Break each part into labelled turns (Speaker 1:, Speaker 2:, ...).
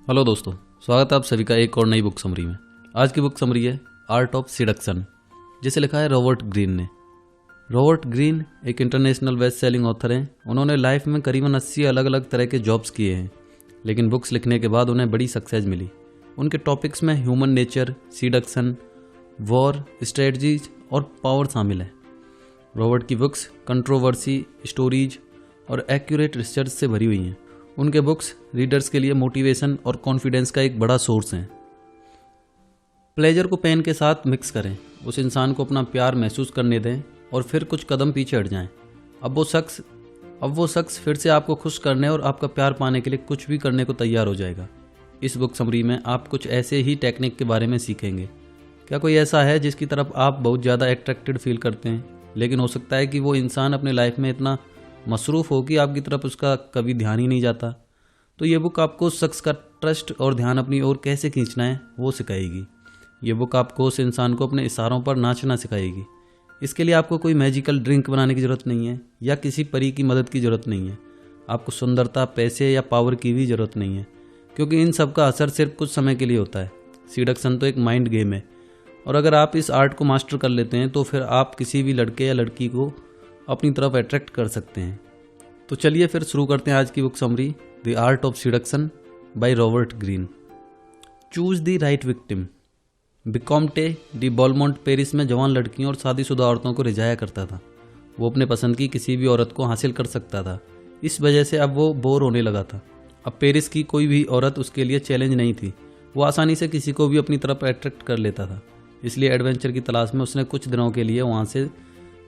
Speaker 1: Hello दोस्तों, स्वागत है आप सभी का एक और नई बुक समरी में। आज की बुक समरी है आर्ट ऑफ सिडक्शन, जिसे लिखा है रॉबर्ट ग्रीन ने। रॉबर्ट ग्रीन एक इंटरनेशनल बेस्ट सेलिंग ऑथर हैं। उन्होंने लाइफ में करीबन 80 अलग अलग तरह के जॉब्स किए हैं, लेकिन बुक्स लिखने के बाद उन्हें बड़ी सक्सेस मिली। उनके टॉपिक्स में human nature, seduction, war, strategies और पावर शामिल है। रॉबर्ट की बुक्स कंट्रोवर्सी, स्टोरीज और एक्यूरेट रिसर्च से भरी हुई हैं। उनके बुक्स रीडर्स के लिए मोटिवेशन और कॉन्फिडेंस का एक बड़ा सोर्स हैं। प्लेजर को पेन के साथ मिक्स करें, उस इंसान को अपना प्यार महसूस करने दें और फिर कुछ कदम पीछे हट जाएं। अब वो शख्स फिर से आपको खुश करने और आपका प्यार पाने के लिए कुछ भी करने को तैयार हो जाएगा। इस बुक समरी में आप कुछ ऐसे ही टेक्निक के बारे में सीखेंगे। क्या कोई ऐसा है जिसकी तरफ आप बहुत ज़्यादा अट्रैक्टेड फील करते हैं, लेकिन हो सकता है कि वो इंसान अपने लाइफ में इतना मसरूफ़ हो कि आपकी तरफ उसका कभी ध्यान ही नहीं जाता? तो ये बुक आपको उस शख्स का ट्रस्ट और ध्यान अपनी ओर कैसे खींचना है वो सिखाएगी। ये बुक आपको उस इंसान को अपने इशारों पर नाचना सिखाएगी। इसके लिए आपको कोई मैजिकल ड्रिंक बनाने की ज़रूरत नहीं है या किसी परी की मदद की ज़रूरत नहीं है। आपको सुंदरता, पैसे या पावर की भी ज़रूरत नहीं है, क्योंकि इन सब का असर सिर्फ कुछ समय के लिए होता है। सीडक्शन तो एक माइंड गेम है, और अगर आप इस आर्ट को मास्टर कर लेते हैं तो फिर आप किसी भी लड़के या लड़की को अपनी तरफ अट्रैक्ट कर सकते हैं। तो चलिए फिर शुरू करते हैं आज की book summary, the art of seduction by Robert Greene. Choose the right victim. Vicomte de Valmont Paris में जवान लड़कियों और शादीशुदा औरतों को रिझाया करता था। वो अपने पसंद की किसी भी औरत को हासिल कर सकता था। इस वजह से अब वो बोर होने लगा था। अब पेरिस की कोई भी औरत उसके लिए चैलेंज नहीं थी। वो आसानी से किसी को भी अपनी तरफ अट्रैक्ट कर लेता था। इसलिए एडवेंचर की तलाश में उसने कुछ दिनों के लिए वहाँ से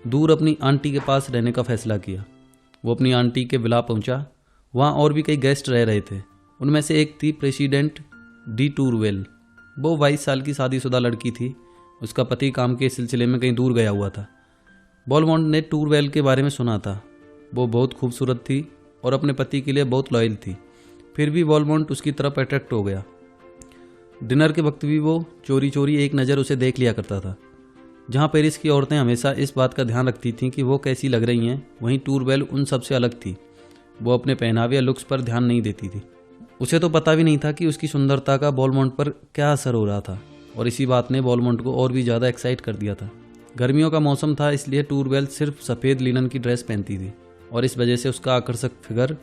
Speaker 1: दूर अपनी आंटी के पास रहने का फैसला किया। वो अपनी आंटी के विला पहुंचा। वहाँ और भी कई गेस्ट रह रहे थे। उनमें से एक थी प्रेसिडेंट डी टूरवेल। वो 22 साल की शादीशुदा लड़की थी। उसका पति काम के सिलसिले में कहीं दूर गया हुआ था। बॉलमोंट ने टूरवेल के बारे में सुना था। वो बहुत खूबसूरत थी और अपने पति के लिए बहुत लॉयल थी। फिर भी बॉलमोंट उसकी तरफ अट्रैक्ट हो गया। डिनर के वक्त भी वो चोरी चोरी एक नज़र उसे देख लिया करता था। जहाँ पेरिस की औरतें हमेशा इस बात का ध्यान रखती थीं कि वो कैसी लग रही हैं, वहीं टूरवेल उन सब से अलग थी। वो अपने पहनावे या लुक्स पर ध्यान नहीं देती थी। उसे तो पता भी नहीं था कि उसकी सुंदरता का बॉलमोंट पर क्या असर हो रहा था, और इसी बात ने बॉलमोंट को और भी ज़्यादा एक्साइट कर दिया था। गर्मियों का मौसम था, इसलिए टूरवेल सिर्फ सफ़ेद लिनन की ड्रेस पहनती थी, और इस वजह से उसका आकर्षक फिगर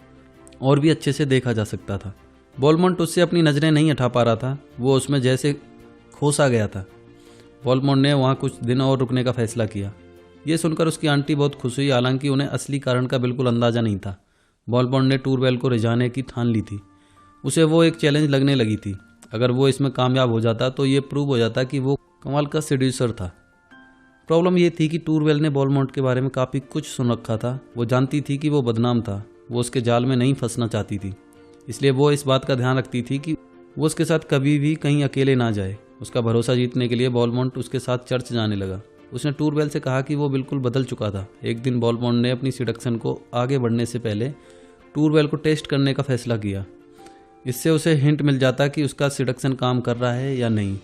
Speaker 1: और भी अच्छे से देखा जा सकता था। बॉलमोंट उससे अपनी नज़रें नहीं हटा पा रहा था। वो उसमें जैसे खोसा गया था। बॉलमोंट ने वहाँ कुछ दिन और रुकने का फैसला किया। ये सुनकर उसकी आंटी बहुत खुश हुई, हालांकि उन्हें असली कारण का बिल्कुल अंदाज़ा नहीं था। बॉलमोंट ने टूरवेल को रिझाने की ठान ली थी। उसे वो एक चैलेंज लगने लगी थी। अगर वो इसमें कामयाब हो जाता तो ये प्रूव हो जाता कि वो कमाल का सेड्यूसर था। प्रॉब्लम ये थी कि टूरवेल ने बॉलमोंट के बारे में काफ़ी कुछ सुन रखा था। वो जानती थी कि वो बदनाम था। वो उसके जाल में नहीं फंसना चाहती थी, इसलिए वो इस बात का ध्यान रखती थी कि वो उसके साथ कभी भी कहीं अकेले ना जाए। उसका भरोसा जीतने के लिए बॉलमोंट उसके साथ चर्च जाने लगा। उसने टूरवेल से कहा कि वो बिल्कुल बदल चुका था। एक दिन बॉलमोंट ने अपनी सिडक्शन को आगे बढ़ने से पहले टूरवेल को टेस्ट करने का फैसला किया। इससे उसे हिंट मिल जाता कि उसका सिडक्शन काम कर रहा है या नहीं,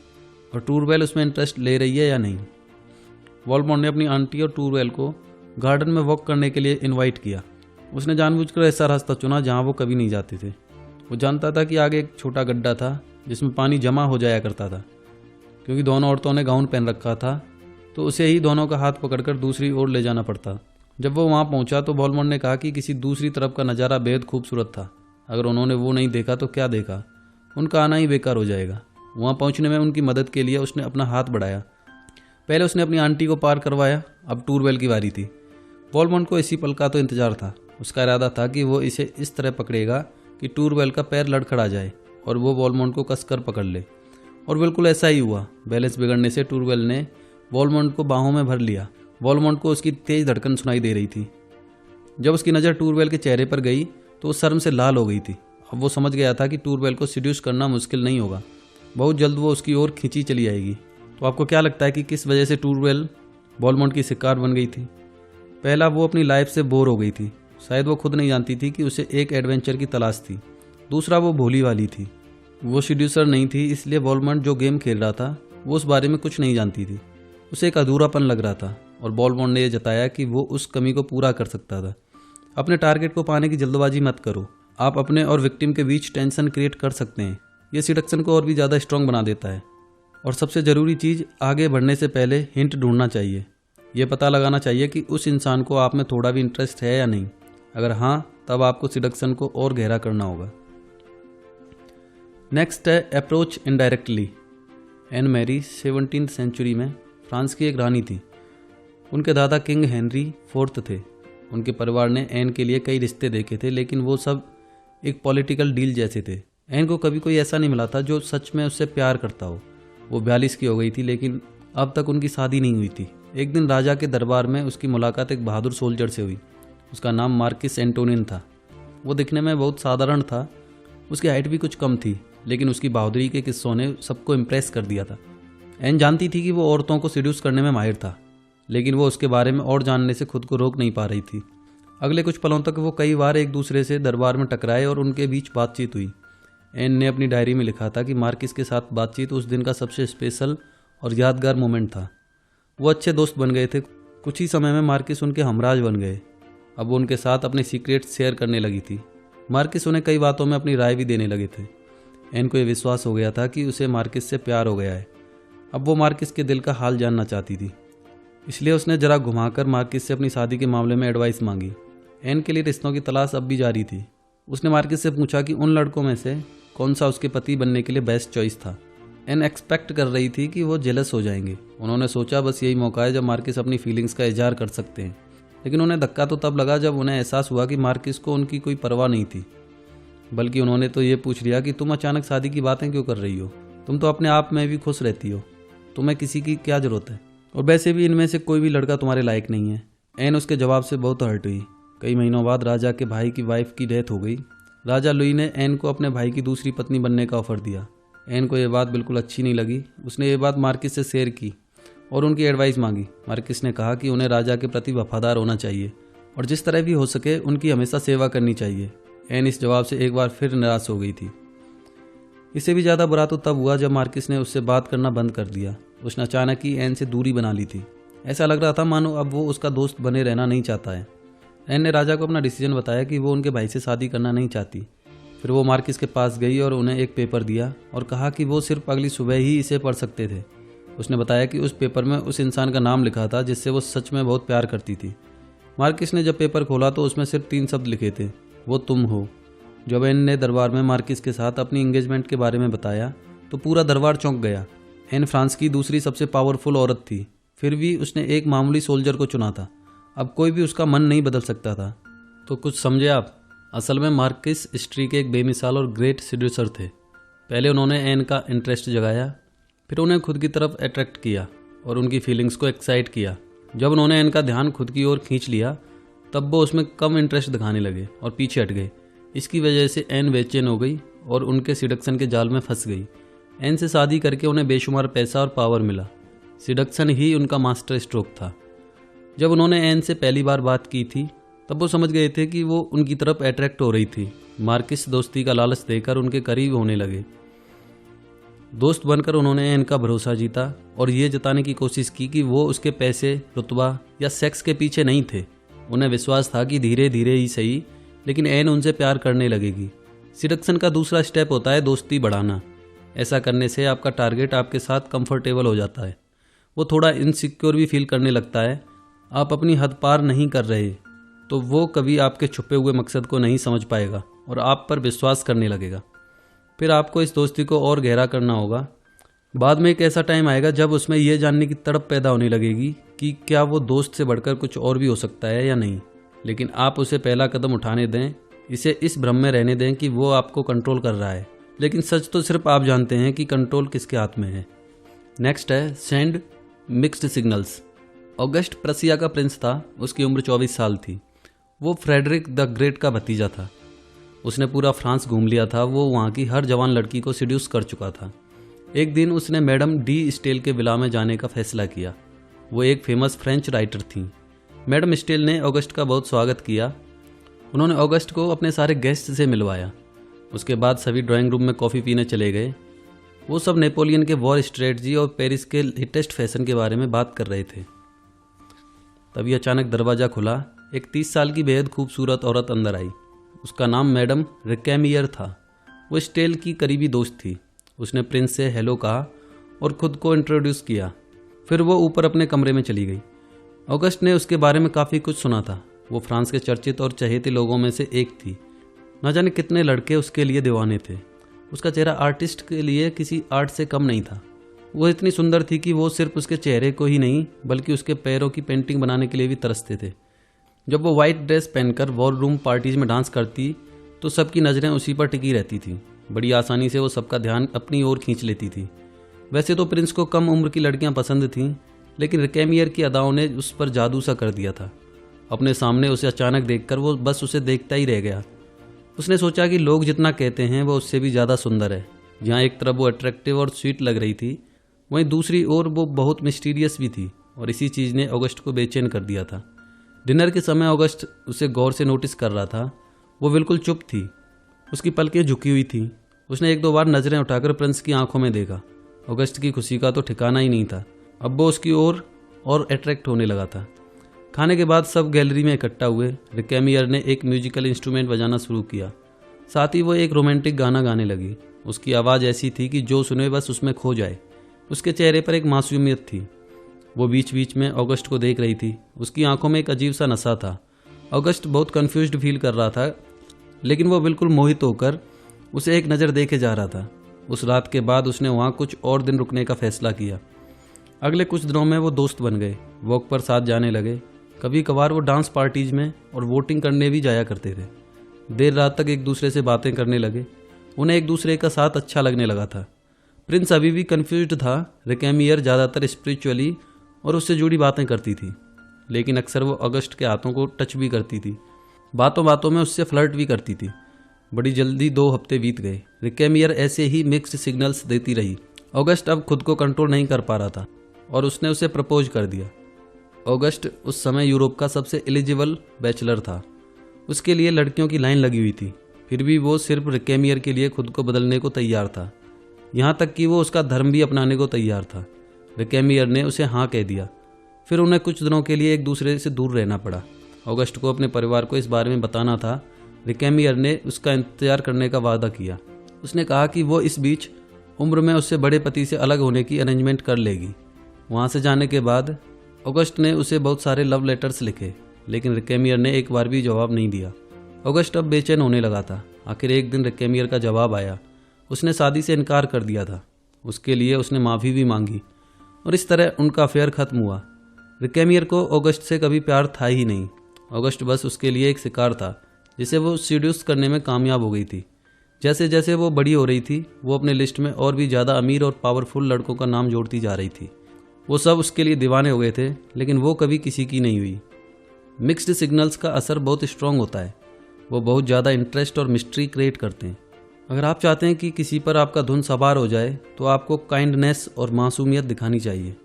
Speaker 1: और टूरवेल उसमें इंटरेस्ट ले रही है या नहीं। बॉलमोंट ने अपनी आंटी और टूरवेल को गार्डन में वॉक करने के लिए इन्वाइट किया। उसने जानबूझकर ऐसा रास्ता चुना जहाँ वो कभी नहीं जाते थे। वो जानता था कि आगे एक छोटा गड्ढा था जिसमें पानी जमा हो जाया करता था। क्योंकि दोनों औरतों ने गाउन पहन रखा था, तो उसे ही दोनों का हाथ पकड़कर दूसरी ओर ले जाना पड़ता। जब वो वहाँ पहुँचा तो बॉलमोंट ने कहा कि किसी दूसरी तरफ का नज़ारा बेहद खूबसूरत था। अगर उन्होंने वो नहीं देखा तो क्या देखा, उनका आना ही बेकार हो जाएगा। वहाँ पहुँचने में उनकी मदद के लिए उसने अपना हाथ बढ़ाया। पहले उसने अपनी आंटी को पार करवाया। अब टूरवेल की बारी थी। बॉलमोंट को इसी पल का तो इंतजार था। उसका इरादा था कि वो इसे इस तरह पकड़ेगा कि टूरवेल का पैर लड़खड़ा जाए और वो बॉलमोंट को कसकर पकड़ ले। और बिल्कुल ऐसा ही हुआ। बैलेंस बिगड़ने से टूरवेल ने बॉलमोंट को बाहों में भर लिया। बॉलमोंट को उसकी तेज धड़कन सुनाई दे रही थी। जब उसकी नज़र टूरवेल के चेहरे पर गई तो वो शर्म से लाल हो गई थी। अब वो समझ गया था कि टूरवेल को सिड्यूस करना मुश्किल नहीं होगा। बहुत जल्द वो उसकी ओर खींची चली आएगी। तो आपको क्या लगता है कि किस वजह से टूरवेल बॉलमोंट की शिकार बन गई थी? पहला, वो अपनी लाइफ से बोर हो गई थी। शायद वो खुद नहीं जानती थी कि उसे एक एडवेंचर की तलाश थी। दूसरा, वो भोली वाली थी। वो सीड्यूसर नहीं थी, इसलिए बॉलमोंट जो गेम खेल रहा था वो उस बारे में कुछ नहीं जानती थी। उसे एक अधूरापन लग रहा था, और बॉलमोंट ने यह जताया कि वो उस कमी को पूरा कर सकता था। अपने टारगेट को पाने की जल्दबाजी मत करो। आप अपने और विक्टिम के बीच टेंशन क्रिएट कर सकते हैं। ये सिडक्शन को और भी ज़्यादा स्ट्रॉन्ग बना देता है। और सबसे ज़रूरी चीज़, आगे बढ़ने से पहले हिंट ढूंढना चाहिए। ये पता लगाना चाहिए कि उस इंसान को आप में थोड़ा भी इंटरेस्ट है या नहीं। अगर हाँ, तब आपको सिडक्शन को और गहरा करना होगा। नेक्स्ट है अप्रोच इनडायरेक्टली। एन मैरी 17वीं सेंचुरी में फ्रांस की एक रानी थी। उनके दादा किंग हेनरी IV थे। उनके परिवार ने एन के लिए कई रिश्ते देखे थे, लेकिन वो सब एक पॉलिटिकल डील जैसे थे। एन को कभी कोई ऐसा नहीं मिला था जो सच में उससे प्यार करता हो। वो 42 की हो गई थी, लेकिन अब तक उनकी शादी नहीं हुई थी। एक दिन राजा के दरबार में उसकी मुलाकात एक बहादुर सोल्जर से हुई। उसका नाम मार्किस एंटोनिन था। वो दिखने में बहुत साधारण था, उसकी हाइट भी कुछ कम थी, लेकिन उसकी बहादुरी के किस्सों ने सबको इम्प्रेस कर दिया था। एन जानती थी कि वो औरतों को सिड्यूस करने में माहिर था, लेकिन वो उसके बारे में और जानने से खुद को रोक नहीं पा रही थी। अगले कुछ पलों तक वो कई बार एक दूसरे से दरबार में टकराए और उनके बीच बातचीत हुई। एन ने अपनी डायरी में लिखा था कि मार्किस के साथ बातचीत उस दिन का सबसे स्पेशल और यादगार मोमेंट था। वो अच्छे दोस्त बन गए थे। कुछ ही समय में मार्किस उनके हमराज बन गए। अब वो उनके साथ अपने सीक्रेट्स शेयर करने लगी थी। मार्किस उन्हें कई बातों में अपनी राय भी देने लगे थे। एन को यह विश्वास हो गया था कि उसे मार्किस से प्यार हो गया है। अब वो मार्किस के दिल का हाल जानना चाहती थी, इसलिए उसने जरा घुमाकर मार्किस से अपनी शादी के मामले में एडवाइस मांगी। एन के लिए रिश्तों की तलाश अब भी जारी थी। उसने मार्किस से पूछा कि उन लड़कों में से कौन सा उसके पति बनने के लिए बेस्ट चॉइस था। एन एक्सपेक्ट कर रही थी कि वो जेलस हो जाएंगे। उन्होंने सोचा बस यही मौका है जब मार्किस अपनी फीलिंग्स का इजहार कर सकते हैं। लेकिन उन्हें धक्का तो तब लगा जब उन्हें एहसास हुआ कि मार्किस को उनकी कोई परवाह नहीं थी, बल्कि उन्होंने तो ये पूछ लिया कि तुम अचानक शादी की बातें क्यों कर रही हो? तुम तो अपने आप में भी खुश रहती हो, तुम्हें किसी की क्या जरूरत है? और वैसे भी इनमें से कोई भी लड़का तुम्हारे लायक नहीं है। एन उसके जवाब से बहुत हर्ट हुई। कई महीनों बाद राजा के भाई की वाइफ की डेथ हो गई। राजा लुई ने एन को अपने भाई की दूसरी पत्नी बनने का ऑफर दिया। एन को यह बात बिल्कुल अच्छी नहीं लगी। उसने ये बात मार्किस से शेयर की और उनकी एडवाइस मांगी। मार्किस ने कहा कि उन्हें राजा के प्रति वफादार होना चाहिए और जिस तरह भी हो सके उनकी हमेशा सेवा करनी चाहिए। एन इस जवाब से एक बार फिर निराश हो गई थी। इससे भी ज़्यादा बुरा तो तब हुआ जब मार्किस ने उससे बात करना बंद कर दिया। उसने अचानक ही एन से दूरी बना ली थी। ऐसा लग रहा था मानो अब वो उसका दोस्त बने रहना नहीं चाहता है। एन ने राजा को अपना डिसीजन बताया कि वो उनके भाई से शादी करना नहीं चाहती। फिर वो मार्किस के पास गई और उन्हें एक पेपर दिया और कहा कि वो सिर्फ अगली सुबह ही इसे पढ़ सकते थे। उसने बताया कि उस पेपर में उस इंसान का नाम लिखा था जिससे वो सच में बहुत प्यार करती थी। मार्किस ने जब पेपर खोला तो उसमें सिर्फ 3 शब्द लिखे थे, वो तुम हो। जब एन ने दरबार में मार्किस के साथ अपनी एंगेजमेंट के बारे में बताया तो पूरा दरबार चौंक गया। एन फ्रांस की दूसरी सबसे पावरफुल औरत थी, फिर भी उसने एक मामूली सोल्जर को चुना था। अब कोई भी उसका मन नहीं बदल सकता था। तो कुछ समझे आप? असल में मार्किस हिस्ट्री के एक बेमिसाल और ग्रेट सीड्यूसर थे। पहले उन्होंने एन का इंटरेस्ट जगाया, फिर उन्हें खुद की तरफ अट्रैक्ट किया और उनकी फीलिंग्स को एक्साइट किया। जब उन्होंने एन का ध्यान खुद की ओर खींच लिया तब वो उसमें कम इंटरेस्ट दिखाने लगे और पीछे हट गए। इसकी वजह से एन बेचैन हो गई और उनके सिडक्शन के जाल में फंस गई। एन से शादी करके उन्हें बेशुमार पैसा और पावर मिला। सिडक्शन ही उनका मास्टर स्ट्रोक था। जब उन्होंने एन से पहली बार बात की थी तब वो समझ गए थे कि वो उनकी तरफ अट्रैक्ट हो रही थी। मार्किस दोस्ती का लालच देकर उनके करीब होने लगे। दोस्त बनकर उन्होंने एन का भरोसा जीता और ये जताने की कोशिश की कि वो उसके पैसे, रुतबा या सेक्स के पीछे नहीं थे। उन्हें विश्वास था कि धीरे धीरे ही सही, लेकिन एन उनसे प्यार करने लगेगी। सिडक्शन का दूसरा स्टेप होता है दोस्ती बढ़ाना। ऐसा करने से आपका टारगेट आपके साथ कंफर्टेबल हो जाता है। वो थोड़ा इनसिक्योर भी फील करने लगता है। आप अपनी हद पार नहीं कर रहे तो वो कभी आपके छुपे हुए मकसद को नहीं समझ पाएगा और आप पर विश्वास करने लगेगा। फिर आपको इस दोस्ती को और गहरा करना होगा। बाद में एक ऐसा टाइम आएगा जब उसमें यह जानने की तड़प पैदा होने लगेगी कि क्या वो दोस्त से बढ़कर कुछ और भी हो सकता है या नहीं। लेकिन आप उसे पहला कदम उठाने दें। इसे इस भ्रम में रहने दें कि वो आपको कंट्रोल कर रहा है, लेकिन सच तो सिर्फ आप जानते हैं कि कंट्रोल किसके हाथ में है। नेक्स्ट है सेंड मिक्स्ड सिग्नल्स। ऑगस्ट प्रसिया का प्रिंस था। उसकी उम्र 24 साल थी। वो फ्रेडरिक द ग्रेट का भतीजा था। उसने पूरा फ्रांस घूम लिया था। वो वहाँ की हर जवान लड़की को सीड्यूस कर चुका था। एक दिन उसने मैडम डी स्टेल के विला में जाने का फैसला किया। वो एक फेमस फ्रेंच राइटर थी। मैडम स्टेल ने ऑगस्ट का बहुत स्वागत किया। उन्होंने ऑगस्ट को अपने सारे गेस्ट से मिलवाया। उसके बाद सभी ड्राइंग रूम में कॉफ़ी पीने चले गए। वो सब नेपोलियन के वॉर स्ट्रेटजी और पेरिस के लेटेस्ट फैशन के बारे में बात कर रहे थे। तभी अचानक दरवाज़ा खुला। एक 30 साल की बेहद खूबसूरत औरत अंदर आई। उसका नाम मैडम रिकेमियर था। वो स्टेल की करीबी दोस्त थी। उसने प्रिंस से हेलो कहा और खुद को इंट्रोड्यूस किया। फिर वो ऊपर अपने कमरे में चली गई। ऑगस्ट ने उसके बारे में काफ़ी कुछ सुना था। वो फ्रांस के चर्चित और चहेते लोगों में से एक थी। न जाने कितने लड़के उसके लिए दीवाने थे। उसका चेहरा आर्टिस्ट के लिए किसी आर्ट से कम नहीं था। वो इतनी सुंदर थी कि वो सिर्फ उसके चेहरे को ही नहीं बल्कि उसके पैरों की पेंटिंग बनाने के लिए भी तरसते थे। जब वो वाइट ड्रेस पहनकर वॉर रूम पार्टीज में डांस करती तो सबकी नज़रें उसी पर टिकी रहती थी। बड़ी आसानी से वो सबका ध्यान अपनी ओर खींच लेती थी। वैसे तो प्रिंस को कम उम्र की लड़कियां पसंद थीं, लेकिन रेकेमियर की अदाओं ने उस पर जादू सा कर दिया था। अपने सामने उसे अचानक देखकर वो बस उसे देखता ही रह गया। उसने सोचा कि लोग जितना कहते हैं वो उससे भी ज़्यादा सुंदर है। जहाँ एक तरफ वो अट्रैक्टिव और स्वीट लग रही थी, वहीं दूसरी ओर वो बहुत मिस्टीरियस भी थी, और इसी चीज़ ने ऑगस्ट को बेचैन कर दिया था। डिनर के समय ऑगस्ट उसे गौर से नोटिस कर रहा था। वो बिल्कुल चुप थी, उसकी पलकें झुकी हुई थी। उसने एक दो बार नज़रें उठाकर प्रिंस की आंखों में देखा। ऑगस्ट की खुशी का तो ठिकाना ही नहीं था। अब वो उसकी ओर और अट्रैक्ट होने लगा था। खाने के बाद सब गैलरी में इकट्ठा हुए। रेकेमियर ने एक म्यूजिकल इंस्ट्रूमेंट बजाना शुरू किया। साथ ही वो एक रोमांटिक गाना गाने लगी। उसकी आवाज़ ऐसी थी कि जो सुने बस उसमें खो जाए। उसके चेहरे पर एक मासूमियत थी। वो बीच बीच में ऑगस्ट को देख रही थी। उसकी आंखों में एक अजीब सा नशा था। ऑगस्ट बहुत कंफ्यूज्ड फील कर रहा था, लेकिन वो बिल्कुल मोहित होकर उसे एक नज़र देखे जा रहा था। उस रात के बाद उसने वहाँ कुछ और दिन रुकने का फैसला किया। अगले कुछ दिनों में वो दोस्त बन गए। वॉक पर साथ जाने लगे। कभी कभार वो डांस पार्टीज में और वोटिंग करने भी जाया करते थे। देर रात तक एक दूसरे से बातें करने लगे। उन्हें एक दूसरे का साथ अच्छा लगने लगा था। प्रिंस अभी भी कंफ्यूज्ड था। रेकेमियर ज़्यादातर स्पिरिचुअली और उससे जुड़ी बातें करती थी, लेकिन अक्सर वो ऑगस्ट के हाथों को टच भी करती थी। बातों बातों में उससे फ्लर्ट भी करती थी। बड़ी जल्दी 2 हफ्ते बीत गए। रेकेमियर ऐसे ही मिक्स्ड सिग्नल्स देती रही। ऑगस्ट अब खुद को कंट्रोल नहीं कर पा रहा था और उसने उसे प्रपोज कर दिया। ऑगस्ट उस समय यूरोप का सबसे एलिजिबल बैचलर था। उसके लिए लड़कियों की लाइन लगी हुई थी। फिर भी वो सिर्फ रेकेमियर के लिए खुद को बदलने को तैयार था। यहाँ तक कि वो उसका धर्म भी अपनाने को तैयार था। रेकेमियर ने उसे हाँ कह दिया। फिर उन्हें कुछ दिनों के लिए एक दूसरे से दूर रहना पड़ा। ऑगस्ट को अपने परिवार को इस बारे में बताना था। रेकेमियर ने उसका इंतजार करने का वादा किया। उसने कहा कि वो इस बीच उम्र में उससे बड़े पति से अलग होने की अरेंजमेंट कर लेगी। वहाँ से जाने के बाद ऑगस्ट ने उसे बहुत सारे लव लेटर्स लिखे, लेकिन रेकेमियर ने एक बार भी जवाब नहीं दिया। ऑगस्ट अब बेचैन होने लगा था। आखिर एक दिन रेकेमियर का जवाब आया। उसने शादी से इनकार कर दिया था। उसके लिए उसने माफ़ी भी मांगी और इस तरह उनका अफेयर ख़त्म हुआ। रेकेमियर को ऑगस्ट से कभी प्यार था ही नहीं। ऑगस्ट बस उसके लिए एक शिकार था जिसे वो सीड्यूस करने में कामयाब हो गई थी। जैसे जैसे वो बड़ी हो रही थी, वो अपने लिस्ट में और भी ज़्यादा अमीर और पावरफुल लड़कों का नाम जोड़ती जा रही थी। वो सब उसके लिए दीवाने हो गए थे, लेकिन वो कभी किसी की नहीं हुई। मिक्स्ड सिग्नल्स का असर बहुत स्ट्रॉन्ग होता है। वो बहुत ज़्यादा इंटरेस्ट और मिस्ट्री क्रिएट करते हैं। अगर आप चाहते हैं कि किसी पर आपका धुन सवार हो जाए तो आपको काइंडनेस और मासूमियत दिखानी चाहिए,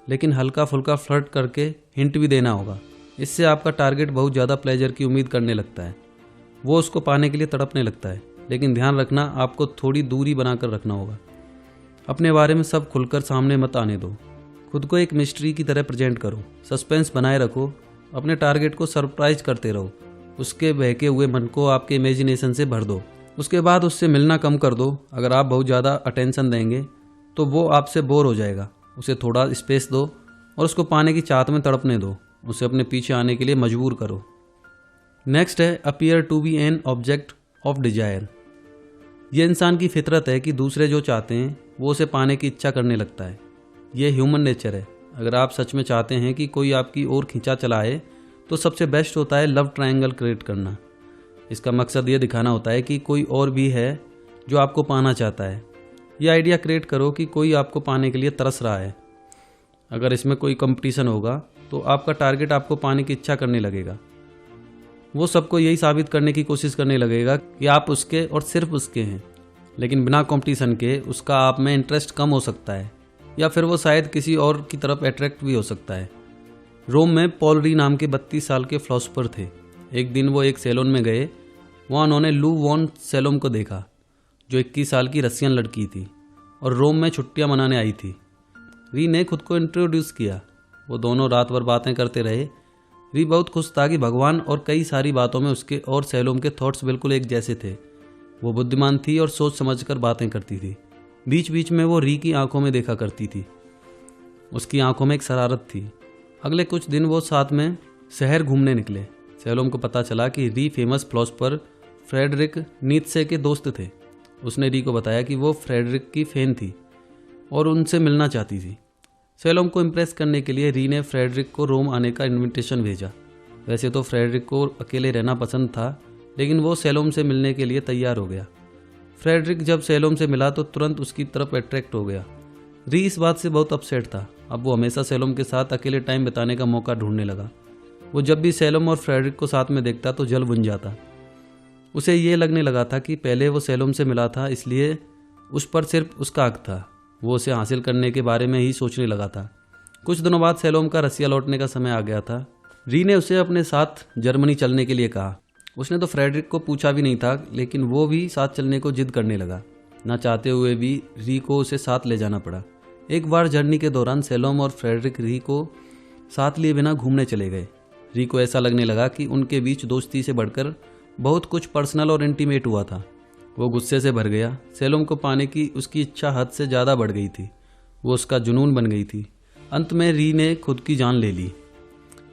Speaker 1: लेकिन हल्का फुल्का फ्लर्ट करके हिंट भी देना होगा। इससे आपका टारगेट बहुत ज़्यादा प्लेजर की उम्मीद करने लगता है। वो उसको पाने के लिए तड़पने लगता है। लेकिन ध्यान रखना, आपको थोड़ी दूरी बनाकर रखना होगा। अपने बारे में सब खुलकर सामने मत आने दो। खुद को एक मिस्ट्री की तरह प्रेजेंट करो। सस्पेंस बनाए रखो। अपने टारगेट को सरप्राइज करते रहो। उसके बहके हुए मन को आपके इमेजिनेशन से भर दो। उसके बाद उससे मिलना कम कर दो। अगर आप बहुत ज़्यादा अटेंशन देंगे तो वो आपसे बोर हो जाएगा। उसे थोड़ा स्पेस दो और उसको पाने की चाहत में तड़पने दो। उसे अपने पीछे आने के लिए मजबूर करो। नेक्स्ट है appear to be an object of desire. यह इंसान की फितरत है कि दूसरे जो चाहते हैं वो उसे पाने की इच्छा करने लगता है। यह ह्यूमन नेचर है। अगर आप सच में चाहते हैं कि कोई आपकी ओर खींचा चलाए तो सबसे बेस्ट होता है लव ट्रायंगल क्रिएट करना। इसका मकसद ये दिखाना होता है कि कोई और भी है जो आपको पाना चाहता है। यह आइडिया क्रिएट करो कि कोई आपको पाने के लिए तरस रहा है। अगर इसमें कोई कंपटीशन होगा तो आपका टारगेट आपको पाने की इच्छा करने लगेगा। वो सबको यही साबित करने की कोशिश करने लगेगा कि आप उसके और सिर्फ उसके हैं। लेकिन बिना कंपटीशन के उसका आप में इंटरेस्ट कम हो सकता है, या फिर वो शायद किसी और की तरफ अट्रैक्ट भी हो सकता है। रोम में पॉल री नाम के 32 साल के फिलोसोफर थे। एक दिन वो एक सैलून में गए। वहाँ उन्होंने लू वॉन सेलोम को देखा, जो 21 साल की रशियन लड़की थी और रोम में छुट्टियाँ मनाने आई थी। री ने खुद को इंट्रोड्यूस किया। वो दोनों रात भर बातें करते रहे। री बहुत खुश था कि भगवान और कई सारी बातों में उसके और सेलोम के थॉट्स बिल्कुल एक जैसे थे। वो बुद्धिमान थी और सोच समझकर बातें करती थी। बीच बीच में वो री की आंखों में देखा करती थी। उसकी आंखों में एक शरारत थी। अगले कुछ दिन वो साथ में शहर घूमने निकले। सैलोम को पता चला कि री फेमस फिलोसोफर फ्रेडरिक नीत्शे के दोस्त थे। उसने री को बताया कि वो फ्रेडरिक की फैन थी और उनसे मिलना चाहती थी। सैलोम को इम्प्रेस करने के लिए री ने फ्रेडरिक को रोम आने का इनविटेशन भेजा। वैसे तो फ्रेडरिक को अकेले रहना पसंद था, लेकिन वो सैलोम से मिलने के लिए तैयार हो गया। फ्रेडरिक जब सैलोम से मिला तो तुरंत उसकी तरफ अट्रैक्ट हो गया। री इस बात से बहुत अपसेट था। अब वो हमेशा सैलोम के साथ अकेले टाइम बिताने का मौका ढूंढने लगा। वो जब भी सैलोम और फ्रेडरिक को साथ में देखता तो जल बुन जाता। उसे ये लगने लगा था कि पहले वो सैलोम से मिला था, इसलिए उस पर सिर्फ उसका हक था। वो उसे हासिल करने के बारे में ही सोचने लगा था। कुछ दिनों बाद सैलोम का रसिया लौटने का समय आ गया था। री ने उसे अपने साथ जर्मनी चलने के लिए कहा। उसने तो फ्रेडरिक को पूछा भी नहीं था, लेकिन वो भी साथ चलने को जिद करने लगा। ना चाहते हुए भी री को उसे साथ ले जाना पड़ा। एक बार जर्नी के दौरान सैलोम और फ्रेडरिक री को साथ लिए बिना घूमने चले गए। री को ऐसा लगने लगा कि उनके बीच दोस्ती से बढ़कर बहुत कुछ पर्सनल और इंटीमेट हुआ था। वो गुस्से से भर गया। सैलोम को पाने की उसकी इच्छा हद से ज़्यादा बढ़ गई थी। वो उसका जुनून बन गई थी। अंत में री ने खुद की जान ले ली।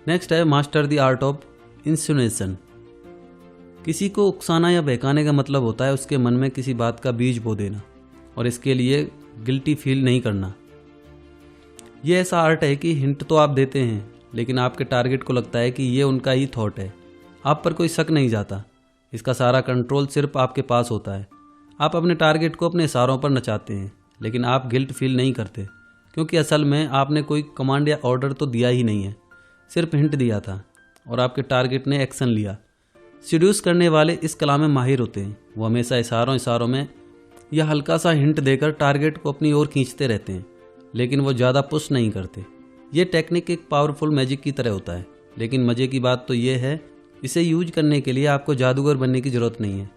Speaker 1: नेक्स्ट है मास्टर द आर्ट ऑफ इंसिनुएशन। किसी को उकसाना या बहकाने का मतलब होता है उसके मन में किसी बात का बीज बो देना और इसके लिए गिल्टी फील नहीं करना। ये ऐसा आर्ट है कि हिंट तो आप देते हैं, लेकिन आपके टारगेट को लगता है कि ये उनका ही थॉट है। आप पर कोई शक नहीं जाता। इसका सारा कंट्रोल सिर्फ आपके पास होता है। आप अपने टारगेट को अपने इशारों पर नचाते हैं, लेकिन आप गिल्ट फील नहीं करते, क्योंकि असल में आपने कोई कमांड या ऑर्डर तो दिया ही नहीं है, सिर्फ हिंट दिया था और आपके टारगेट ने एक्शन लिया। सीड्यूस करने वाले इस कला में माहिर होते हैं। वो हमेशा इशारों में या हल्का सा हिंट देकर टारगेट को अपनी ओर खींचते रहते हैं, लेकिन वो ज़्यादा पुश नहीं करते। ये टेक्निक एक पावरफुल मैजिक की तरह होता है, लेकिन मज़े की बात तो ये है, इसे यूज करने के लिए आपको जादूगर बनने की ज़रूरत नहीं है।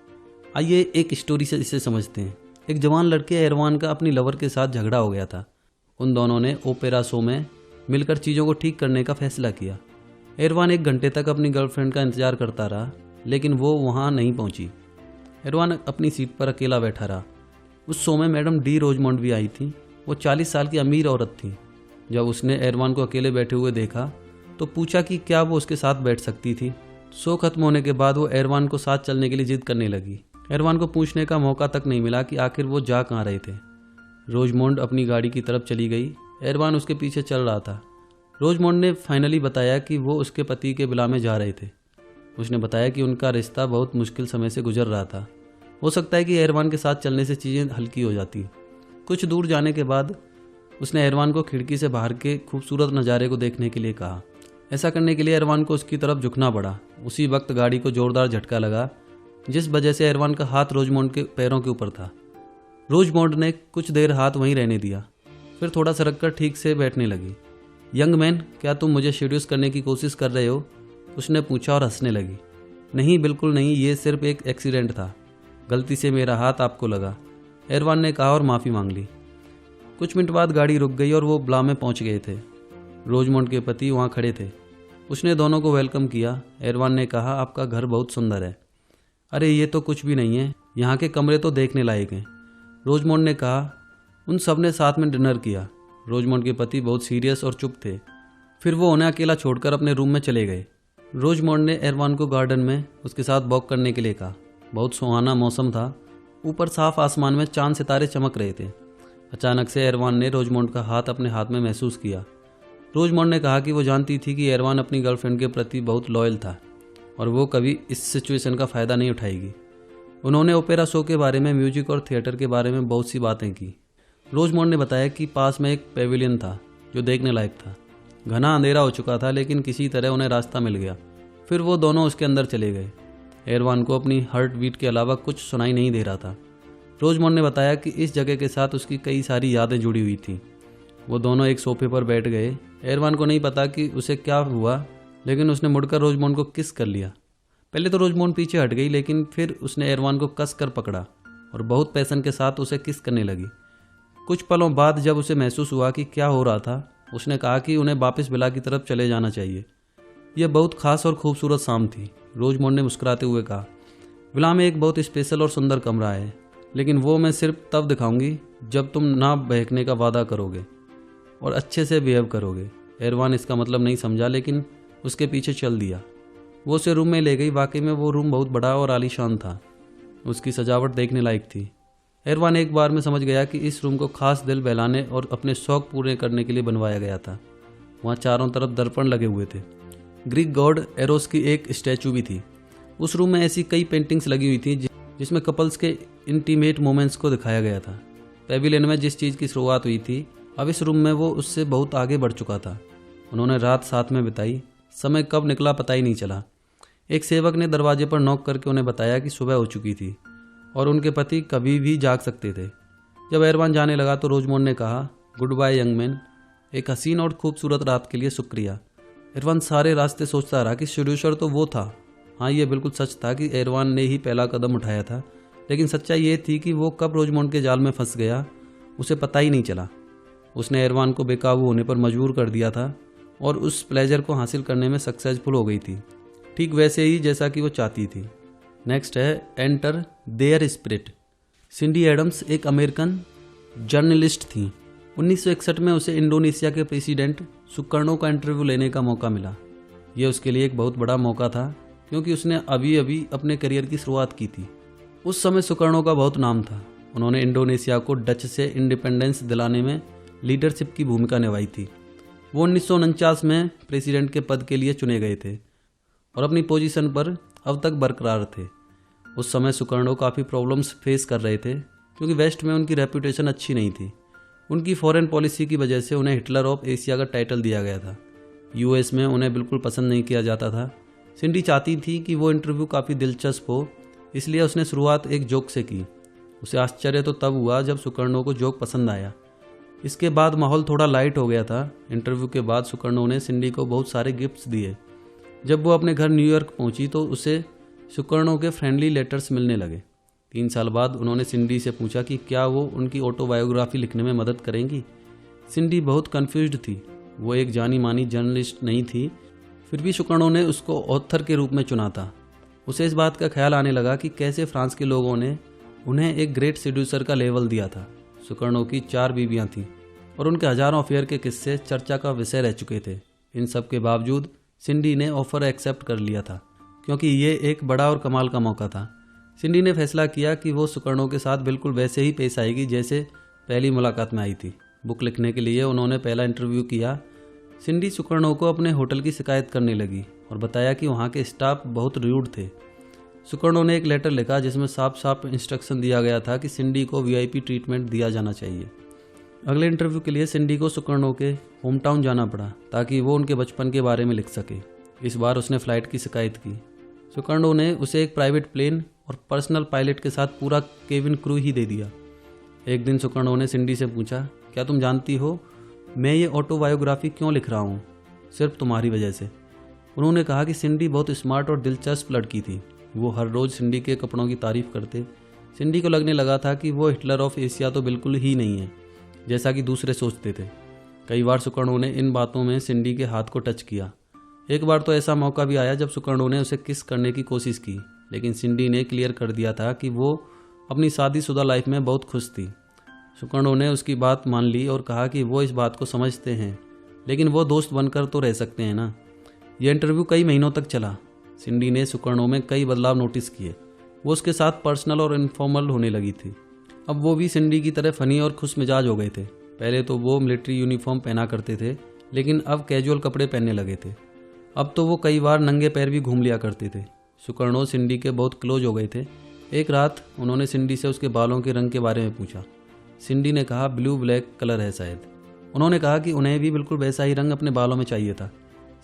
Speaker 1: आइए एक स्टोरी से इसे समझते हैं। एक जवान लड़के एरवान का अपनी लवर के साथ झगड़ा हो गया था। उन दोनों ने ओपेरा शो में मिलकर चीज़ों को ठीक करने का फैसला किया। एरवान 1 घंटे तक अपनी गर्लफ्रेंड का इंतजार करता रहा, लेकिन वो वहाँ नहीं पहुँची। एरवान अपनी सीट पर अकेला बैठा रहा। उस शो में मैडम डी रोजमोंड भी आई थी। वो 40 साल की अमीर औरत थी। जब उसने एरवान को अकेले बैठे हुए देखा तो पूछा कि क्या वो उसके साथ बैठ सकती थी। शो खत्म होने के बाद वो एरवान को साथ चलने के लिए जिद करने लगी। एरवान को पूछने का मौका तक नहीं मिला कि आखिर वो जा कहाँ रहे थे। रोजमोंड अपनी गाड़ी की तरफ चली गई। एरवान उसके पीछे चल रहा था। रोजमोंड ने फाइनली बताया कि वो उसके पति के विला में जा रहे थे। उसने बताया कि उनका रिश्ता बहुत मुश्किल समय से गुजर रहा था। हो सकता है कि एरवान के साथ चलने से चीज़ें हल्की हो जाती। कुछ दूर जाने के बाद उसने एरवान को खिड़की से बाहर के खूबसूरत नज़ारे को देखने के लिए कहा। ऐसा करने के लिए एरवान को उसकी तरफ झुकना पड़ा। उसी वक्त गाड़ी को जोरदार झटका लगा, जिस वजह से एरवान का हाथ रोजमोंड के पैरों के ऊपर था। रोजमोंड ने कुछ देर हाथ वहीं रहने दिया, फिर थोड़ा सरक कर ठीक से बैठने लगी। यंग मैन, क्या तुम मुझे सीड्यूस करने की कोशिश कर रहे हो? उसने पूछा और हंसने लगी। नहीं, बिल्कुल नहीं, ये सिर्फ एक एक्सीडेंट था। गलती से मेरा हाथ आपको लगा, एरवान ने कहा और माफ़ी मांग ली। कुछ मिनट बाद गाड़ी रुक गई और वो विला में पहुंच गए थे। रोजमोंड के पति वहां खड़े थे। उसने दोनों को वेलकम किया। एरवान ने कहा, आपका घर बहुत सुंदर है। अरे ये तो कुछ भी नहीं है, यहाँ के कमरे तो देखने लायक हैं। रोजमोंड ने कहा। उन सब ने साथ में डिनर किया। रोजमोंड के पति बहुत सीरियस और चुप थे। फिर वो उन्हें अकेला छोड़कर अपने रूम में चले गए। रोजमोंड ने एरवान को गार्डन में उसके साथ वॉक करने के लिए कहा। बहुत सुहाना मौसम था। ऊपर साफ आसमान में चांद सितारे चमक रहे थे। अचानक से एरवान ने रोजमोंड का हाथ अपने हाथ में महसूस किया। रोजमोंड ने कहा कि वो जानती थी कि एरवान अपनी गर्लफ्रेंड के प्रति बहुत लॉयल था और वो कभी इस सिचुएशन का फ़ायदा नहीं उठाएगी। उन्होंने ओपेरा शो के बारे में, म्यूजिक और थिएटर के बारे में बहुत सी बातें की। रोजमोंड ने बताया कि पास में एक पेविलियन था जो देखने लायक था। घना अंधेरा हो चुका था, लेकिन किसी तरह उन्हें रास्ता मिल गया। फिर वो दोनों उसके अंदर चले गए। एरवान को अपनी हार्ट बीट के अलावा कुछ सुनाई नहीं दे रहा था। रोजमोंड ने बताया कि इस जगह के साथ उसकी कई सारी यादें जुड़ी हुई थीं। वो दोनों एक सोफे पर बैठ गए। एरवान को नहीं पता कि उसे क्या हुआ, लेकिन उसने मुड़कर रोजमोंड को किस कर लिया। पहले तो रोजमोंड पीछे हट गई, लेकिन फिर उसने एरवान को कस कर पकड़ा और बहुत पैशन के साथ उसे किस करने लगी। कुछ पलों बाद जब उसे महसूस हुआ कि क्या हो रहा था, उसने कहा कि उन्हें वापस विला की तरफ चले जाना चाहिए। यह बहुत खास और खूबसूरत शाम थी। रोजमोंड ने मुस्कुराते हुए कहा, विला में एक बहुत स्पेशल और सुंदर कमरा है, लेकिन वो मैं सिर्फ तब दिखाऊंगी जब तुम ना बहकने का वादा करोगे और अच्छे से बिहेव करोगे। एरवान इसका मतलब नहीं समझा, लेकिन उसके पीछे चल दिया। वो उसे रूम में ले गई। वाकई में वो रूम बहुत बड़ा और आलीशान था। उसकी सजावट देखने लायक थी। एरवान एक बार में समझ गया कि इस रूम को खास दिल बहलाने और अपने शौक पूरे करने के लिए बनवाया गया था। वहाँ चारों तरफ दर्पण लगे हुए थे। ग्रीक गॉड एरोस की एक स्टैचू भी थी। उस रूम में ऐसी कई पेंटिंग्स लगी हुई थी जिसमें कपल्स के इंटीमेट मोमेंट्स को दिखाया गया था। पेविलियन में जिस चीज़ की शुरुआत हुई थी, अब इस रूम में वो उससे बहुत आगे बढ़ चुका था। उन्होंने रात साथ में बिताई। समय कब निकला पता ही नहीं चला। एक सेवक ने दरवाजे पर नॉक करके उन्हें बताया कि सुबह हो चुकी थी और उनके पति कभी भी जाग सकते थे। जब एरवान जाने लगा तो रोजमोंड ने कहा, गुड बाय यंग मैन, एक हसीन और खूबसूरत रात के लिए शुक्रिया। एरवान सारे रास्ते सोचता रहा कि सेड्यूसर तो वो था। हाँ, ये बिल्कुल सच था कि एरवान ने ही पहला कदम उठाया था, लेकिन सच्चाई ये थी कि वो कब रोजमोंड के जाल में फंस गया उसे पता ही नहीं चला। उसने एरवान को बेकाबू होने पर मजबूर कर दिया था और उस प्लेजर को हासिल करने में सक्सेसफुल हो गई थी, ठीक वैसे ही जैसा कि वो चाहती थी। नेक्स्ट है enter their spirit. Cindy Adams एक अमेरिकन जर्नलिस्ट थी। 1961 में उसे इंडोनेशिया के प्रेसिडेंट सुकर्णो का इंटरव्यू लेने का मौका मिला। ये उसके लिए एक बहुत बड़ा मौका था, क्योंकि उसने अभी अभी अपने करियर की शुरुआत की थी। उस समय सुकर्णो का बहुत नाम था। उन्होंने इंडोनेशिया को डच से इंडिपेंडेंस दिलाने में लीडरशिप की भूमिका निभाई थी। वो 1949 में प्रेसिडेंट के पद के लिए चुने गए थे और अपनी पोजीशन पर अब तक बरकरार थे। उस समय सुकर्णो काफ़ी प्रॉब्लम्स फेस कर रहे थे, क्योंकि वेस्ट में उनकी रेपुटेशन अच्छी नहीं थी। उनकी फॉरेन पॉलिसी की वजह से उन्हें हिटलर ऑफ एशिया का टाइटल दिया गया था। यूएस में उन्हें बिल्कुल पसंद नहीं किया जाता था। सिंडी चाहती थी कि वो इंटरव्यू काफ़ी दिलचस्प हो, इसलिए उसने शुरुआत एक जोक से की। उसे आश्चर्य तो तब हुआ जब सुकर्णो को जोक पसंद आया। इसके बाद माहौल थोड़ा लाइट हो गया था। इंटरव्यू के बाद सुकर्णो ने सिंडी को बहुत सारे गिफ्ट्स दिए। जब वो अपने घर न्यूयॉर्क पहुंची तो उसे सुकर्णो के फ्रेंडली लेटर्स मिलने लगे। 3 साल बाद उन्होंने सिंडी से पूछा कि क्या वो उनकी ऑटोबायोग्राफी लिखने में मदद करेंगी। सिंडी बहुत कंफ्यूज्ड थी। वो एक जानी मानी जर्नलिस्ट नहीं थी, फिर भी सुकर्णो ने उसको ऑथर के रूप में चुना था। उसे इस बात का ख्याल आने लगा कि कैसे फ्रांस के लोगों ने उन्हें एक ग्रेट सेड्यूसर का लेवल दिया था। सुकर्णो की 4 बीवियां थीं और उनके हजारों अफेयर के किस्से चर्चा का विषय रह चुके थे। इन सब के बावजूद सिंडी ने ऑफर एक्सेप्ट कर लिया था, क्योंकि ये एक बड़ा और कमाल का मौका था। सिंडी ने फैसला किया कि वो सुकर्णो के साथ बिल्कुल वैसे ही पेश आएगी जैसे पहली मुलाकात में आई थी। बुक लिखने के लिए उन्होंने पहला इंटरव्यू किया। सिंडी सुकर्णो को अपने होटल की शिकायत करने लगी और बताया कि वहाँ के स्टाफ बहुत रूड थे। सुकर्णो ने एक लेटर लिखा जिसमें साफ साफ इंस्ट्रक्शन दिया गया था कि सिंडी को वीआईपी ट्रीटमेंट दिया जाना चाहिए। अगले इंटरव्यू के लिए सिंडी को सुकर्णो के होम टाउन जाना पड़ा ताकि वो उनके बचपन के बारे में लिख सके। इस बार उसने फ़्लाइट की शिकायत की। सुकर्णो ने उसे एक प्राइवेट प्लेन और पर्सनल पायलट के साथ पूरा केबिन क्रू ही दे दिया। एक दिन सुकर्णो ने सिंडी से पूछा, क्या तुम जानती हो मैं ये ऑटोबायोग्राफी क्यों लिख रहा हूँ? सिर्फ तुम्हारी वजह से। उन्होंने कहा कि सिंडी बहुत स्मार्ट और दिलचस्प लड़की थी। वो हर रोज़ सिंडी के कपड़ों की तारीफ करते। सिंडी को लगने लगा था कि वो हिटलर ऑफ एशिया तो बिल्कुल ही नहीं है जैसा कि दूसरे सोचते थे। कई बार सुकर्णो ने इन बातों में सिंडी के हाथ को टच किया। एक बार तो ऐसा मौका भी आया जब सुकर्णो ने उसे किस करने की कोशिश की, लेकिन सिंडी ने क्लियर कर दिया था कि वो अपनी शादीशुदा लाइफ में बहुत खुश थी। सुकर्णो ने उसकी बात मान ली और कहा कि वो इस बात को समझते हैं, लेकिन वो दोस्त बनकर तो रह सकते हैं ना। यह इंटरव्यू कई महीनों तक चला। सिंडी ने सुकर्णो में कई बदलाव नोटिस किए। वो उसके साथ पर्सनल और इनफॉर्मल होने लगी थी। अब वो भी सिंडी की तरह फनी और खुश मिजाज हो गए थे। पहले तो वो मिलिट्री यूनिफॉर्म पहना करते थे, लेकिन अब कैजुअल कपड़े पहनने लगे थे। अब तो वो कई बार नंगे पैर भी घूम लिया करते थे। सुकर्णो सिंडी के बहुत क्लोज हो गए थे। एक रात उन्होंने सिंडी से उसके बालों के रंग के बारे में पूछा। सिंडी ने कहा ब्लू ब्लैक कलर है शायद। उन्होंने कहा कि उन्हें भी बिल्कुल वैसा ही रंग अपने बालों में चाहिए था।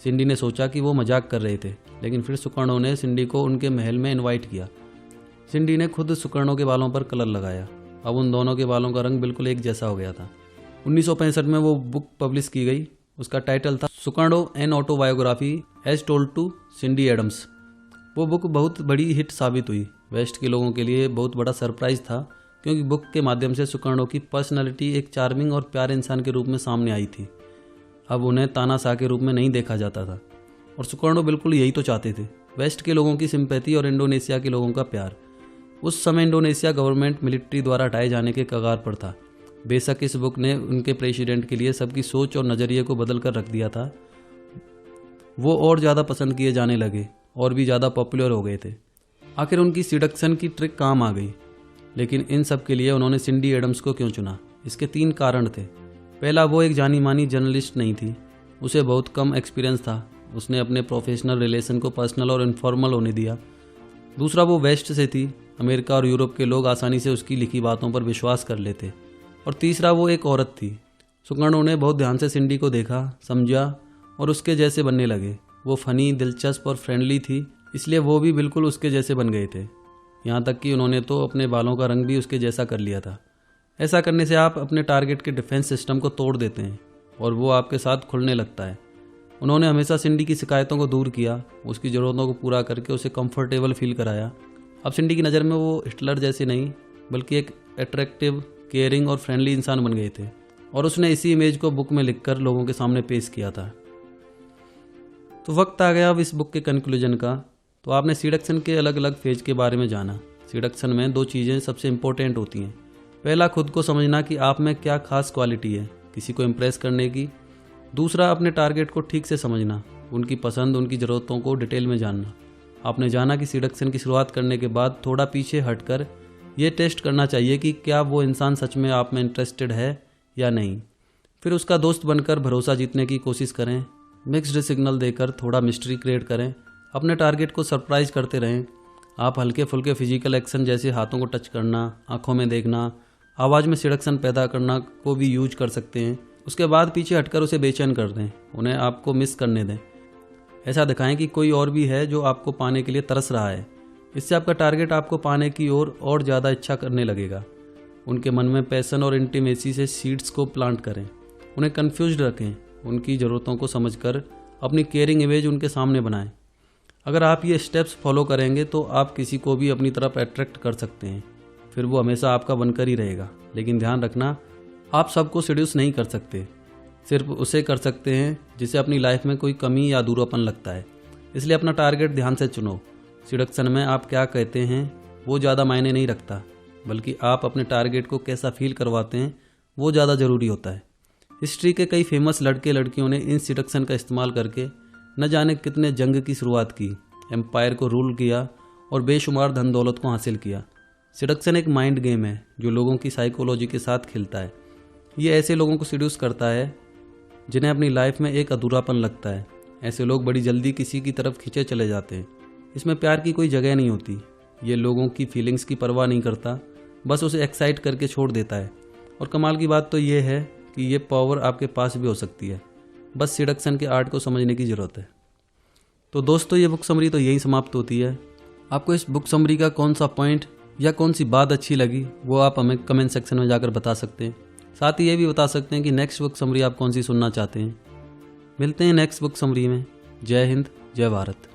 Speaker 1: सिंडी ने सोचा कि वो मजाक कर रहे थे, लेकिन फिर सुकर्णो ने सिंडी को उनके महल में इनवाइट किया। सिंडी ने खुद सुकर्णो के बालों पर कलर लगाया। अब उन दोनों के बालों का रंग बिल्कुल एक जैसा हो गया था। 1965 में वो बुक पब्लिश की गई। उसका टाइटल था Sukarno an autobiography as told to Cindy Adams. वो बुक बहुत बड़ी हिट साबित हुई। वेस्ट के लोगों के लिए बहुत बड़ा सरप्राइज था, क्योंकि बुक के माध्यम से सुकर्णो की पर्सनालिटी एक चार्मिंग और प्यारे इंसान के रूप में सामने आई थी। अब उन्हें तानाशाह के रूप में नहीं देखा जाता था, और सुकर्णो बिल्कुल यही तो चाहते थे। वेस्ट के लोगों की सिंपैथी और इंडोनेशिया के लोगों का प्यार। उस समय इंडोनेशिया गवर्नमेंट मिलिट्री द्वारा हटाए जाने के कगार पर था। बेशक इस बुक ने उनके प्रेसिडेंट के लिए सबकी सोच और नज़रिए को बदल कर रख दिया था। वो और ज़्यादा पसंद किए जाने लगे और भी ज़्यादा पॉपुलर हो गए थे। आखिर उनकी सिडक्शन की ट्रिक काम आ गई। लेकिन इन सब के लिए उन्होंने सिंडी एडम्स को क्यों चुना? इसके 3 कारण थे। पहला, वो एक जानी मानी जर्नलिस्ट नहीं थी, उसे बहुत कम एक्सपीरियंस था। उसने अपने प्रोफेशनल रिलेशन को पर्सनल और इनफॉर्मल होने दिया। दूसरा, वो वेस्ट से थी, अमेरिका और यूरोप के लोग आसानी से उसकी लिखी बातों पर विश्वास कर लेते। और तीसरा, वो एक औरत थी। सुकर्णो ने बहुत ध्यान से सिंडी को देखा, समझा और उसके जैसे बनने लगे। वो फनी, दिलचस्प और फ्रेंडली थी, इसलिए वो भी बिल्कुल उसके जैसे बन गए थे। यहाँ तक कि उन्होंने तो अपने बालों का रंग भी उसके जैसा कर लिया था। ऐसा करने से आप अपने टारगेट के डिफेंस सिस्टम को तोड़ देते हैं और वो आपके साथ खुलने लगता है। उन्होंने हमेशा सिंडी की शिकायतों को दूर किया, उसकी ज़रूरतों को पूरा करके उसे कंफर्टेबल फील कराया। अब सिंडी की नज़र में वो हिटलर जैसे नहीं, बल्कि एक अट्रैक्टिव, केयरिंग और फ्रेंडली इंसान बन गए थे। और उसने इसी इमेज को बुक में लिखकर लोगों के सामने पेश किया था। तो वक्त आ गया अब इस बुक के कंक्लूजन का। तो आपने सीडक्शन के अलग अलग फेज के बारे में जाना। सीडक्शन में 2 चीज़ें सबसे इंपॉर्टेंट होती हैं। पहला, खुद को समझना कि आप में क्या खास क्वालिटी है किसी को इम्प्रेस करने की। दूसरा, अपने टारगेट को ठीक से समझना, उनकी पसंद, उनकी ज़रूरतों को डिटेल में जानना। आपने जाना कि सीडक्शन की शुरुआत करने के बाद थोड़ा पीछे हटकर ये टेस्ट करना चाहिए कि क्या वो इंसान सच में आप में इंटरेस्टेड है या नहीं। फिर उसका दोस्त बनकर भरोसा जीतने की कोशिश करें। मिक्स्ड सिग्नल देकर थोड़ा मिस्ट्री क्रिएट करें। अपने टारगेट को सरप्राइज करते रहें। आप हल्के फुल्के फिजिकल एक्शन जैसे हाथों को टच करना, आंखों में देखना, आवाज़ में सिडक्शन पैदा करना को भी यूज कर सकते हैं। उसके बाद पीछे हटकर उसे बेचैन कर दें, उन्हें आपको मिस करने दें। ऐसा दिखाएं कि कोई और भी है जो आपको पाने के लिए तरस रहा है। इससे आपका टारगेट आपको पाने की ओर और ज़्यादा इच्छा करने लगेगा। उनके मन में पैशन और इंटीमेसी से सीड्स को प्लांट करें। उन्हें कन्फ्यूज्ड रखें। उनकी ज़रूरतों को समझकर अपनी केयरिंग इमेज उनके सामने बनाएं। अगर आप ये स्टेप्स फॉलो करेंगे तो आप किसी को भी अपनी तरफ अट्रैक्ट कर सकते हैं। फिर वो हमेशा आपका बनकर ही रहेगा। लेकिन ध्यान रखना, आप सबको सेड्यूस नहीं कर सकते। सिर्फ उसे कर सकते हैं जिसे अपनी लाइफ में कोई कमी या अधूरापन लगता है। इसलिए अपना टारगेट ध्यान से चुनो। सिडक्शन में आप क्या कहते हैं वो ज़्यादा मायने नहीं रखता, बल्कि आप अपने टारगेट को कैसा फील करवाते हैं वो ज़्यादा ज़रूरी होता है। हिस्ट्री के कई फेमस लड़के लड़कियों ने इन सिडक्शन का इस्तेमाल करके न जाने कितने जंग की शुरुआत की, एम्पायर को रूल किया और बेशुमार धन दौलत को हासिल किया। सिडक्शन एक माइंड गेम है जो लोगों की साइकोलॉजी के साथ खेलता है। ये ऐसे लोगों को सीड्यूस करता है जिन्हें अपनी लाइफ में एक अधूरापन लगता है। ऐसे लोग बड़ी जल्दी किसी की तरफ खींचे चले जाते हैं। इसमें प्यार की कोई जगह नहीं होती। ये लोगों की फीलिंग्स की परवाह नहीं करता, बस उसे एक्साइट करके छोड़ देता है। और कमाल की बात तो ये है कि ये पावर आपके पास भी हो सकती है। बस सिडक्शन के आर्ट को समझने की ज़रूरत है। तो दोस्तों, ये बुक समरी तो यही समाप्त होती है। आपको इस बुक समरी का कौन सा पॉइंट या कौन सी बात अच्छी लगी वो आप हमें कमेंट सेक्शन में जाकर बता सकते हैं। साथ ही ये भी बता सकते हैं कि नेक्स्ट बुक समरी आप कौन सी सुनना चाहते हैं। मिलते हैं नेक्स्ट बुक समरी में। जय हिंद, जय भारत।